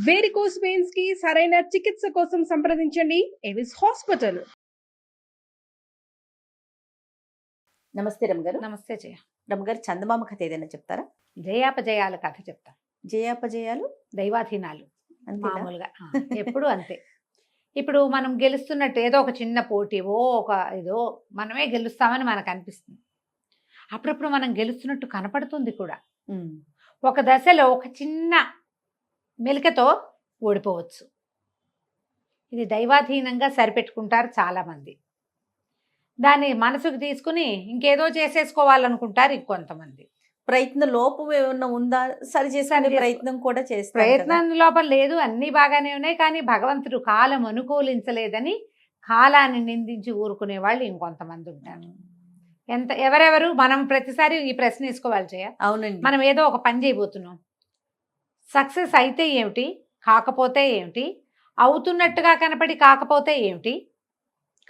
Varicose veins కి సరైన చికిత్స కోసం సంప్రదించండి ఎవిస్ హాస్పిటల్. నమస్తే రమగారు. నమస్తే జయ. రమగారు, చందమామ కథ ఏదైనా చెప్తారా? జయాపజయాల కథ చెప్తా. జయాపజయాలు దైవాధీనాలు అంతేనా? మామూలుగా ఎప్పుడు అంతే. ఇప్పుడు మనం గెలుస్తున్నట్టు ఏదో ఒక చిన్న పోటీవో ఏదో మనమే గెలుస్తామని మనకు అనిపిస్తుంది. అప్పుడప్పుడు మనం గెలుస్తున్నట్టు కనపడుతుంది కూడా. ఒక దశలో ఒక చిన్న మెలికతో ఓడిపోవచ్చు. ఇది దైవాధీనంగా సరిపెట్టుకుంటారు చాలామంది. దాన్ని మనసుకు తీసుకుని ఇంకేదో చేసేసుకోవాలనుకుంటారు ఇంకొంతమంది. ప్రయత్న లోపం ఏమన్నా ఉందా? సరి చేసే ప్రయత్నం కూడా చేస్తారు. ప్రయత్నం లోపం లేదు, అన్నీ బాగానే ఉన్నాయి. కానీ భగవంతుడు కాలం అనుకూలించలేదని కాలాన్ని నిందించి ఊరుకునే వాళ్ళు ఇంకొంతమంది ఉంటారు. ఎవరెవరు మనం ప్రతిసారి ఈ ప్రశ్న వేసుకోవాలి చేయ. అవునండి. మనం ఏదో ఒక పని చేయబోతున్నాం, సక్సెస్ అయితే ఏమిటి, కాకపోతే ఏమిటి, అవుతున్నట్టుగా కనపడి కాకపోతే ఏమిటి,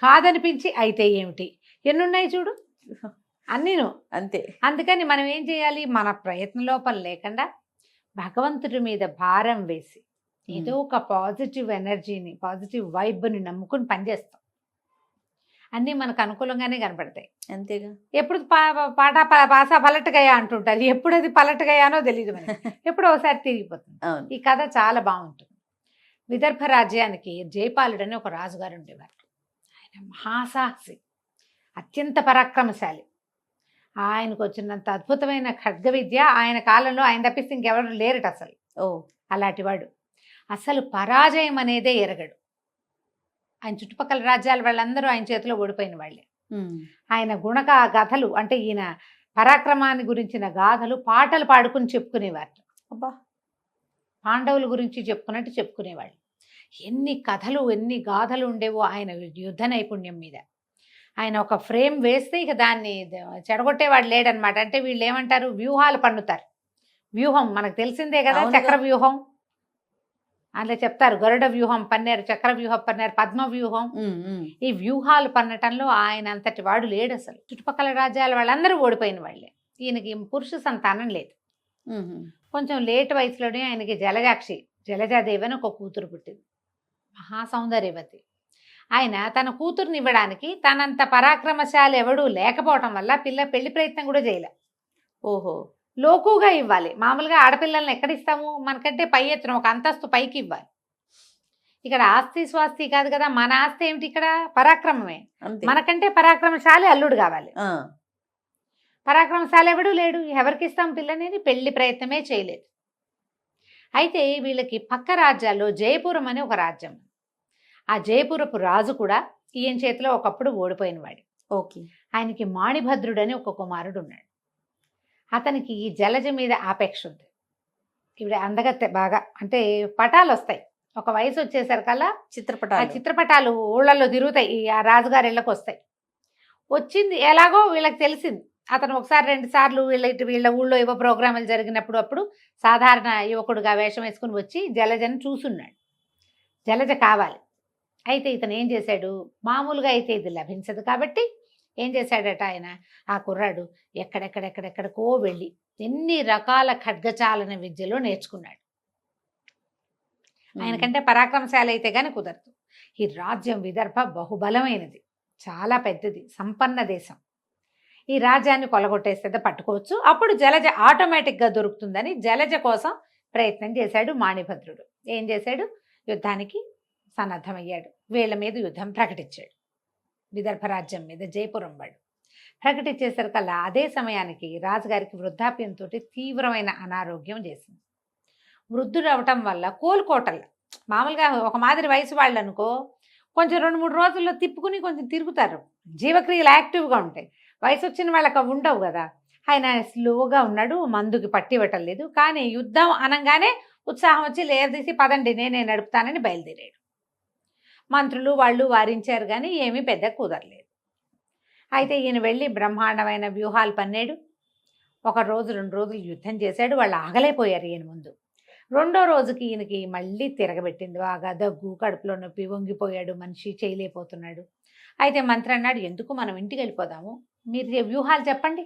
కాదనిపించి అయితే ఏమిటి, ఎన్నున్నాయి చూడు అన్నీను అంతే. అందుకని మనం ఏం చేయాలి, మన ప్రయత్న లోపం లేకుండా భగవంతుడి మీద భారం వేసి ఏదో ఒక పాజిటివ్ ఎనర్జీని, పాజిటివ్ వైబ్ని నమ్ముకుని పనిచేస్తాం. అన్నీ మనకు అనుకూలంగానే కనపడతాయి. అంతేగా. ఎప్పుడు పాట పాసా పలటగయా అంటుంటారు. ఎప్పుడు అది పలటగయానో తెలియదు మనకి. ఎప్పుడో ఒకసారి తిరిగిపోతుంది. ఈ కథ చాలా బాగుంటుంది. విదర్భ రాజ్యానికి జయపాలుడని ఒక రాజుగారు ఉండేవారు. ఆయన మహాసాహసి, అత్యంత పరాక్రమశాలి. ఆయనకు వచ్చినంత అద్భుతమైన ఖడ్గ విద్య ఆయన కాలంలో ఆయన తప్పిస్తే ఇంకెవరు లేరట అసలు. అలాంటివాడు. అసలు పరాజయం అనేదే ఎరగడు. ఆయన చుట్టుపక్కల రాజ్యాల వాళ్ళందరూ ఆయన చేతిలో ఓడిపోయిన వాళ్ళే. ఆయన గుణక గాథలు అంటే ఈయన పరాక్రమాన్ని గురించిన గాథలు పాటలు పాడుకుని చెప్పుకునేవారు. అబ్బా, పాండవుల గురించి చెప్పుకున్నట్టు చెప్పుకునేవాళ్ళు. ఎన్ని కథలు ఎన్ని గాథలు ఉండేవో ఆయన యుద్ధ నైపుణ్యం మీద. ఆయన ఒక ఫ్రేమ్ వేస్తే ఇక దాన్ని చెడగొట్టేవాడు లేడనమాట. అంటే వీళ్ళు ఏమంటారు, వ్యూహాలు పన్నుతారు. వ్యూహం మనకు తెలిసిందే కదా, చక్ర వ్యూహం అందులో చెప్తారు. గరుడ వ్యూహం పన్నారు, చక్ర వ్యూహం పన్నారు, పద్మ వ్యూహం. ఈ వ్యూహాలు పన్నటంలో ఆయన అంతటి వాడు లేడు అసలు. చుట్టుపక్కల రాజ్యాల వాళ్ళందరూ ఓడిపోయిన వాళ్ళే. ఈయనకి పురుష సంతానం లేదు. కొంచెం లేట్ వయసులోనే ఆయనకి జలజాదేవి అని ఒక కూతురు పుట్టింది, మహాసౌందర్యవతి. ఆయన తన కూతుర్ని ఇవ్వడానికి తనంత పరాక్రమశాలి ఎవడూ లేకపోవటం వల్ల పెళ్లి ప్రయత్నం కూడా చేయలే. ఓహో, లోకుగా ఇవ్వాలి. మామూలుగా ఆడపిల్లల్ని ఎక్కడ ఇస్తాము, మనకంటే పై ఎత్తున ఒక అంతస్తు పైకి ఇవ్వాలి. ఇక్కడ ఆస్తి స్వాస్తి కాదు కదా, మన ఆస్తి ఏమిటి, ఇక్కడ పరాక్రమమే. మనకంటే పరాక్రమశాలి అల్లుడు కావాలి. పరాక్రమశాలి ఎవడు లేడు, ఎవరికి ఇస్తాం పిల్లని? పెళ్లి ప్రయత్నమే చేయలేదు. అయితే వీళ్ళకి పక్క రాజ్యాల్లో జయపురం అని ఒక రాజ్యం. ఆ జయపురపు రాజు కూడా ఈయన చేతిలో ఒకప్పుడు ఓడిపోయిన వాడు. ఓకే. ఆయనకి మాణిభద్రుడు అని ఒక కుమారుడు ఉన్నాడు. అతనికి ఈ జలజ మీద ఆపేక్ష ఉంది. ఇవిడ అందగత్తె బాగా, అంటే పటాలు వస్తాయి ఒక వయసు వచ్చేసరికల్లా. చిత్రపటాలు ఊళ్ళల్లో తిరుగుతాయి, ఆ రాజుగారి ఇళ్ళకి వస్తాయి. వచ్చింది ఎలాగో వీళ్ళకి తెలిసింది. అతను ఒకసారి 2 సార్లు వీళ్ళ ఊళ్ళో ఏవో ప్రోగ్రాములు జరిగినప్పుడు అప్పుడు సాధారణ యువకుడుగా వేషం వేసుకుని వచ్చి జలజను చూసున్నాడు. జలజ కావాలి. అయితే ఇతను ఏం చేశాడు, మామూలుగా అయితే ఇది లభించదు కాబట్టి ఏం చేశాడట ఆయన, ఆ కుర్రాడు ఎక్కడెక్కడెక్కడెక్కడికో వెళ్ళి ఎన్ని రకాల ఖడ్గచాలన విద్యలో నేర్చుకున్నాడు. ఆయనకంటే పరాక్రమశాలి అయితే కానీ కుదరదు. ఈ రాజ్యం విదర్భ బహుబలమైనది, చాలా పెద్దది, సంపన్న దేశం. ఈ రాజ్యాన్ని కొలగొట్టేస్తే పట్టుకోవచ్చు. అప్పుడు జలజ ఆటోమేటిక్గా దొరుకుతుందని జలజ కోసం ప్రయత్నం చేశాడు మాణిభద్రుడు. ఏం చేశాడు, యుద్ధానికి సన్నద్ధమయ్యాడు. వీళ్ళ మీద యుద్ధం ప్రకటించాడు. విదర్భ రాజ్యం మీద, జయపురం వాడు ప్రకటించేసరికల్లా అదే సమయానికి రాజుగారికి వృద్ధాప్యంతో తీవ్రమైన అనారోగ్యం చేసింది. వృద్ధుడు అవటం వల్ల కోలుకోటల్లా. మామూలుగా ఒక మాదిరి వయసు వాళ్ళు అనుకో, కొంచెం 2-3 రోజుల్లో తిప్పుకుని కొంచెం తిరుగుతారు, జీవక్రియలు యాక్టివ్గా ఉంటాయి. వయసు వచ్చిన వాళ్ళకి అవి ఉండవు కదా. ఆయన స్లోగా ఉన్నాడు, మందుకి పట్టివ్వటం లేదు. కానీ యుద్ధం అనగానే ఉత్సాహం వచ్చి లేదీసి పదండి నేనే నడుపుతానని బయలుదేరాడు. మంత్రులు వాళ్ళు వారించారు కానీ ఏమీ పెద్ద కుదరలేదు. అయితే ఈయన వెళ్ళి బ్రహ్మాండమైన వ్యూహాలు పన్నాడు. 1 రోజు 2 రోజులు యుద్ధం చేశాడు. వాళ్ళు ఆగలేకపోయారు ఈయన ముందు. 2వ రోజుకి ఈయనకి మళ్ళీ తిరగబెట్టింది బాగా, దగ్గు, కడుపులో నొప్పి, వంగిపోయాడు మనిషి, చేయలేకపోతున్నాడు. అయితే మంత్రి అన్నాడు, ఎందుకు మనం ఇంటికి వెళ్ళిపోదాము, మీరు వ్యూహాలు చెప్పండి,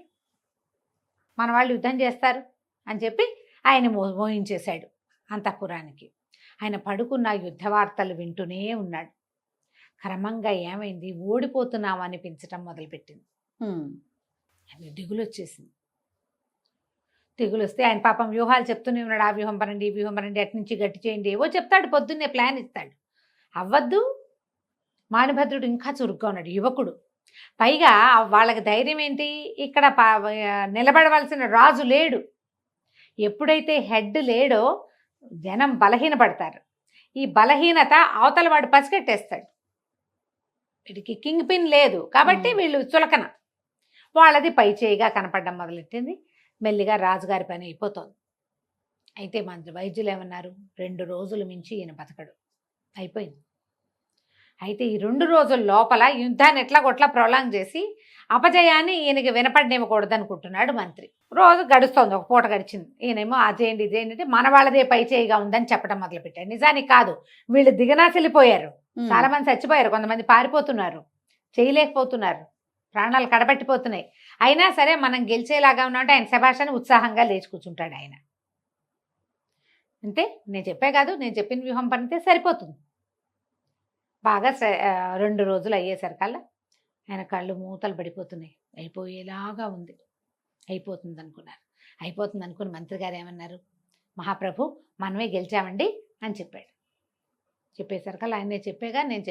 మన వాళ్ళు యుద్ధం చేస్తారు అని చెప్పి ఆయన మోహించేశాడు అంతఃపురానికి. ఆయన పడుకున్న యుద్ధ వార్తలు వింటూనే ఉన్నాడు. క్రమంగా ఏమైంది, ఓడిపోతున్నాం అనిపించటం మొదలుపెట్టింది. ఆయన దిగులు వచ్చేసింది. దిగులు వస్తే ఆయన పాపం వ్యూహాలు చెప్తూనే ఉన్నాడు. ఆ వ్యూహం పనండి, ఈ వ్యూహం పనండి, అటు నుంచి గట్టి చేయండి, ఏవో చెప్తాడు, పొద్దున్నే ప్లాన్ ఇస్తాడు. అవ్వద్దు. మానభద్రుడు ఇంకా చురుగ్గా ఉన్నాడు, యువకుడు. పైగా వాళ్ళకి ధైర్యం ఏంటి, ఇక్కడ నిలబడవలసిన రాజు లేడు. ఎప్పుడైతే హెడ్ లేడో జనం బలహీనపడతారు. ఈ బలహీనత అవతల వాడు పసిగట్టేస్తాడు. వీడికి కింగ్ పిన్ లేదు కాబట్టి వీళ్ళు చులకన. వాళ్ళది పై చేయిగా కనపడడం మొదలెట్టింది. మెల్లిగా రాజుగారి పని అయిపోతుంది. అయితే మన వైద్యులు ఏమన్నారు, 2 రోజులు మించి ఈయన బతకడు, అయిపోయింది. అయితే ఈ 2 రోజుల లోపల యుద్ధాన్ని ఎట్లా కొట్లా ప్రొలాంగ్ చేసి అపజయాన్ని ఈయనకి వినపడనివ్వకూడదు అనుకుంటున్నాడు మంత్రి. రోజు గడుస్తోంది, ఒక పూట గడిచింది. ఈయనేమో అదేంటి ఇదేంటి అంటే మన వాళ్ళదే పై చేయిగా ఉందని చెప్పడం మొదలుపెట్టాడు. నిజానికి కాదు, వీళ్ళు దిగనాసిల్లిపోయారు. చాలా మంది చచ్చిపోయారు, కొంతమంది పారిపోతున్నారు, చేయలేకపోతున్నారు, ప్రాణాలు కడబట్టిపోతున్నాయి. అయినా సరే మనం గెలిచేలాగా ఉన్నామంటే ఆయన శభాషని ఉత్సాహంగా లేచి కూర్చుంటాడు ఆయన. అంతే, నేను చెప్పే కాదు, నేను చెప్పిన వ్యూహం పనితే సరిపోతుంది. బాగా 2 రోజులు అయ్యేసరికల్లా ఆయన కళ్ళు మూతలు పడిపోతున్నాయి. అయిపోయేలాగా ఉంది. అయిపోతుంది అనుకున్నారు. అయిపోతుంది అనుకుని మంత్రి గారు ఏమన్నారు, మహాప్రభు మనమే గెలిచామండి అని చెప్పాడు. చెప్పేసరికల్లా ఆయనే చెప్పేగా నేను